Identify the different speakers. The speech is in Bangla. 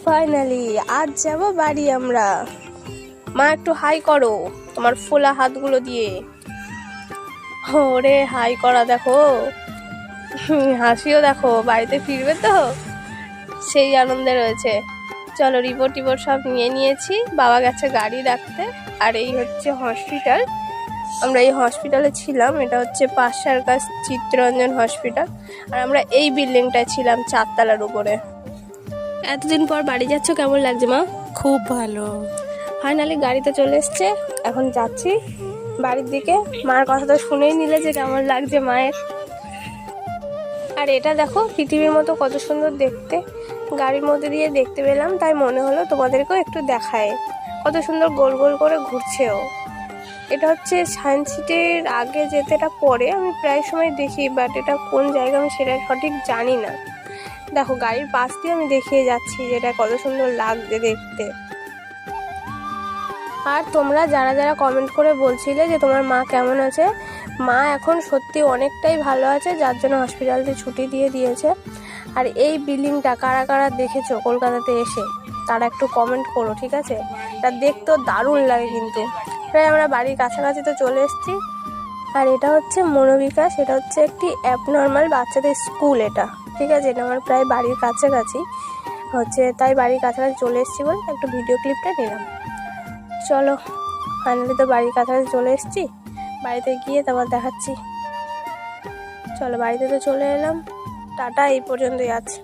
Speaker 1: ফাইনালি আজ যাব বাড়ি আমরা। মা একটু হাই করো তোমার ফোলা হাতগুলো দিয়ে। ওরে হাই করা দেখো, হাসিও দেখো। বাড়িতে ফিরবে তো, সেই আনন্দে রয়েছে। চলো রিপোর্ট সব নিয়ে নিয়েছি, বাবা গেছে গাড়ি রাখতে। আর এই হচ্ছে হসপিটাল, আমরা এই হসপিটালে ছিলাম। এটা হচ্ছে পাশার কাছ চিত্তরঞ্জন হসপিটাল। আর আমরা এই বিল্ডিংটায় ছিলাম 4 তলার উপরে। এতদিন পর বাড়ি যাচ্ছ, কেমন লাগছে মা?
Speaker 2: খুব ভালো।
Speaker 1: ফাইনালি গাড়িতে চলে এসছে, এখন যাচ্ছি বাড়ির দিকে। মার কথা তো শুনেই নিলে যে কেমন লাগছে মায়ের। আর এটা দেখো পৃথিবীর মতো কত সুন্দর দেখতে, গাড়ির মধ্যে দিয়ে দেখতে পেলাম, তাই মনে হলো তোমাদেরকেও একটু দেখায়। কত সুন্দর গোল গোল করে ঘুরছেও। এটা হচ্ছে সায়েন্স সিটির আগে যেতে, এটা পরে আমি প্রায় সময় দেখি, বাট এটা কোন জায়গা আমি সেটা সঠিক জানি না। দেখো গাড়ির পাশ দিয়ে আমি দেখিয়ে যাচ্ছি যে এটা কত সুন্দর লাগছে দেখতে। আর তোমরা যারা যারা কমেন্ট করে বলছিলে যে তোমার মা কেমন আছে, মা এখন সত্যি অনেকটাই ভালো আছে, যার জন্য হসপিটালতে ছুটি দিয়ে দিয়েছে। আর এই বিল্ডিংটা কারা কারা দেখেছো কলকাতাতে এসে, তারা একটু কমেন্ট করো, ঠিক আছে? তা দেখতেও দারুণ লাগে কিন্তু। প্রায় আমরা বাড়ির কাছাকাছি তো চলে এসেছি। আর এটা হচ্ছে মনোবিকাশ, এটা হচ্ছে একটি অ্যাবনর্মাল বাচ্চাদের স্কুল এটা, ঠিক আছে? এটা আমার প্রায় বাড়ির কাছাকাছি হচ্ছে, তাই বাড়ির কাছাকাছি চলে এসেছি বলে একটু ভিডিও ক্লিপটা নিলাম। চলো ফাইনালি তো বাড়ির কাছাকাছি চলে এসেছি, বাড়িতে গিয়ে তারপর দেখাচ্ছি। চলো বাড়িতে তো চলে এলাম, টাটা, এই পর্যন্তই আছে।